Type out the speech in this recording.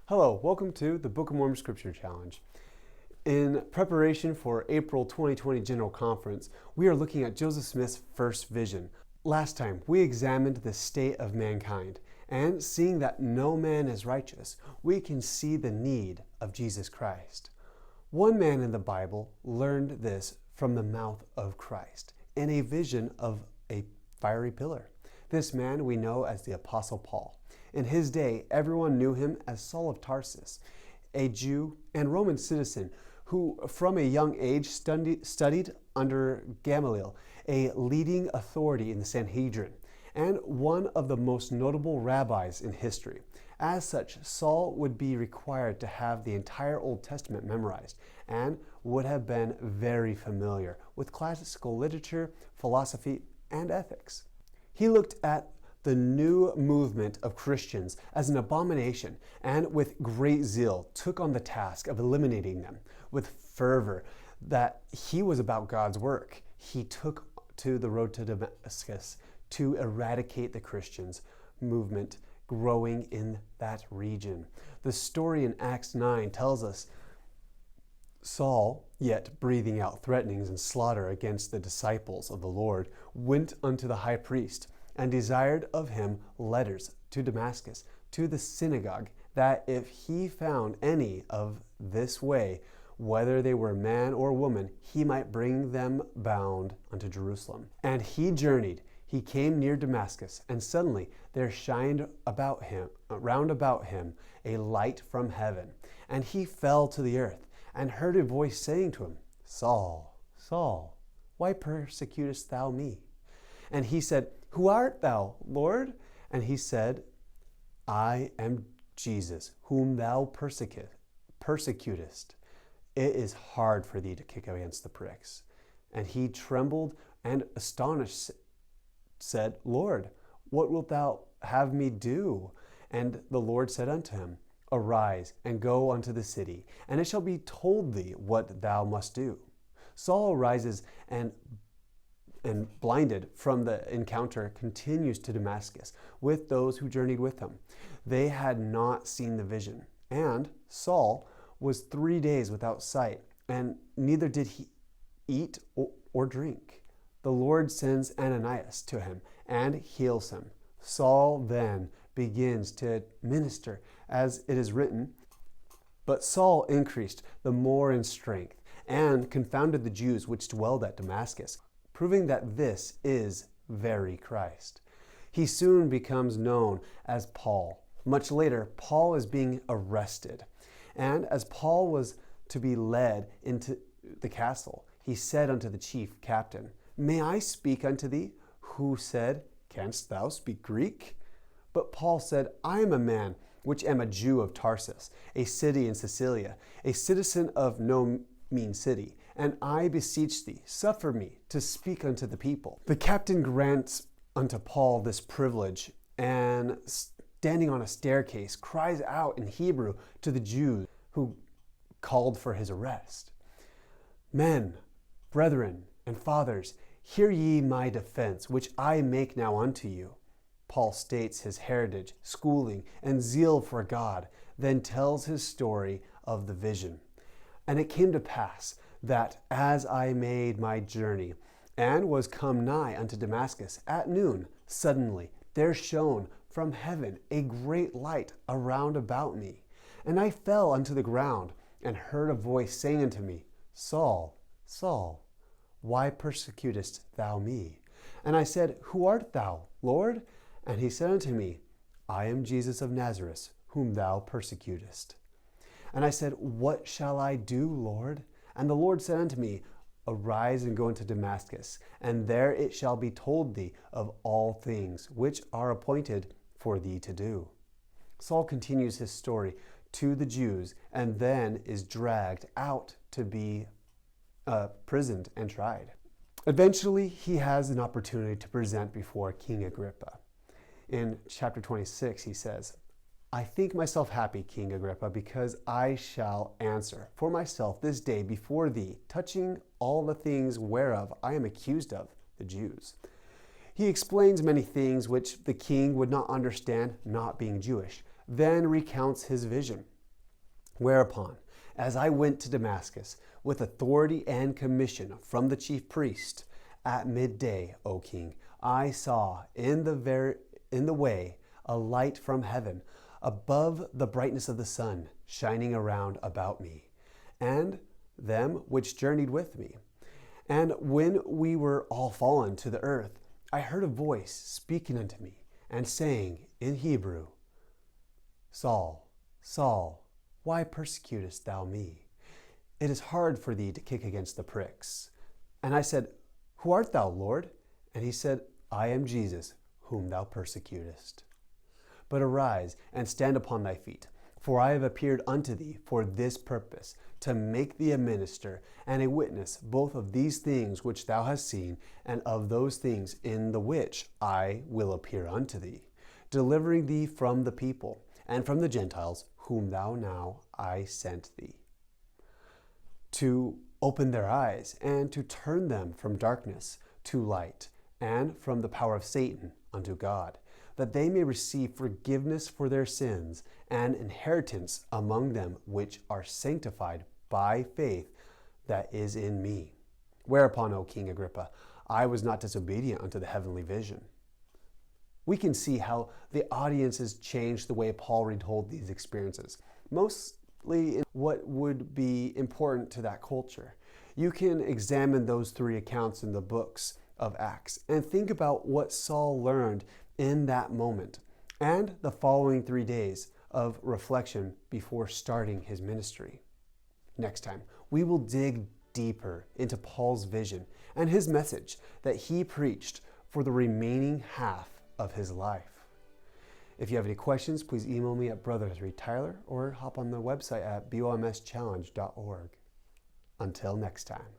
Hello, welcome to the Book of Mormon Scripture Challenge. In preparation for April 2020 General Conference, we are looking at Joseph Smith's first vision. Last time, we examined the state of mankind, and seeing that no man is righteous, we can see the need of Jesus Christ. One man in the Bible learned this from the mouth of Christ in a vision of a fiery pillar. This man we know as the Apostle Paul. In his day, everyone knew him as Saul of Tarsus, a Jew and Roman citizen who from a young age studied under Gamaliel, a leading authority in the Sanhedrin, and one of the most notable rabbis in history. As such, Saul would be required to have the entire Old Testament memorized and would have been very familiar with classical literature, philosophy, and ethics. He looked at the new movement of Christians as an abomination and with great zeal took on the task of eliminating them. With fervor that he was about God's work, he took to the road to Damascus to eradicate the Christians movement growing in that region. The story in Acts 9 tells us Saul, yet breathing out threatenings and slaughter against the disciples of the Lord, went unto the high priest and desired of him letters to Damascus, to the synagogue, that if he found any of this way, whether they were man or woman, he might bring them bound unto Jerusalem. And he journeyed. He came near Damascus, and suddenly there shined round about him a light from heaven. And he fell to the earth, and heard a voice saying to him, Saul, Saul, why persecutest thou me? And he said, Who art thou, Lord? And he said, I am Jesus, whom thou persecutest. It is hard for thee to kick against the pricks. And he trembled and astonished said, Lord, what wilt thou have me do? And the Lord said unto him, Arise and go unto the city, and it shall be told thee what thou must do. Saul arises and blinded from the encounter, continues to Damascus with those who journeyed with him. They had not seen the vision, and Saul was 3 days without sight, and neither did he eat or drink. The Lord sends Ananias to him and heals him. Saul then begins to minister, as it is written, But Saul increased the more in strength, and confounded the Jews which dwelled at Damascus, proving that this is very Christ. He soon becomes known as Paul. Much later, Paul is being arrested. And as Paul was to be led into the castle, he said unto the chief captain, May I speak unto thee? Who said, Canst thou speak Greek? But Paul said, I am a man which am a Jew of Tarsus, a city in Cilicia, a citizen of no mean city. And I beseech thee, suffer me to speak unto the people. The captain grants unto Paul this privilege, and standing on a staircase, cries out in Hebrew to the Jews who called for his arrest. Men, brethren, and fathers, hear ye my defense, which I make now unto you. Paul states his heritage, schooling, and zeal for God, then tells his story of the vision. And it came to pass that as I made my journey, and was come nigh unto Damascus at noon, suddenly there shone from heaven a great light around about me. And I fell unto the ground, and heard a voice saying unto me, Saul, Saul, why persecutest thou me? And I said, Who art thou, Lord? And he said unto me, I am Jesus of Nazareth, whom thou persecutest. And I said, What shall I do, Lord? And the Lord said unto me, Arise and go into Damascus, and there it shall be told thee of all things which are appointed for thee to do. Saul continues his story to the Jews, and then is dragged out to be imprisoned and tried. Eventually, he has an opportunity to present before King Agrippa. In chapter 26, he says, I think myself happy, King Agrippa, because I shall answer for myself this day before thee, touching all the things whereof I am accused of the Jews. He explains many things which the king would not understand, not being Jewish, then recounts his vision. Whereupon, as I went to Damascus with authority and commission from the chief priest, at midday, O king, I saw in the way a light from heaven, above the brightness of the sun, shining around about me, and them which journeyed with me. And when we were all fallen to the earth, I heard a voice speaking unto me, and saying in Hebrew, Saul, Saul, why persecutest thou me? It is hard for thee to kick against the pricks. And I said, Who art thou, Lord? And he said, I am Jesus, whom thou persecutest. But arise and stand upon thy feet, for I have appeared unto thee for this purpose, to make thee a minister and a witness both of these things which thou hast seen, and of those things in the which I will appear unto thee, delivering thee from the people and from the Gentiles, whom thou now I sent thee, to open their eyes and to turn them from darkness to light, and from the power of Satan unto God, that they may receive forgiveness for their sins and inheritance among them which are sanctified by faith that is in me. Whereupon, O King Agrippa, I was not disobedient unto the heavenly vision. We can see how the audiences changed the way Paul retold these experiences, mostly in what would be important to that culture. You can examine those three accounts in the books of Acts and think about what Saul learned in that moment and the following 3 days of reflection before starting his ministry. Next time, we will dig deeper into Paul's vision and his message that he preached for the remaining half of his life. If you have any questions, please email me at brother3tyler or hop on the website at bomschallenge.org. Until next time.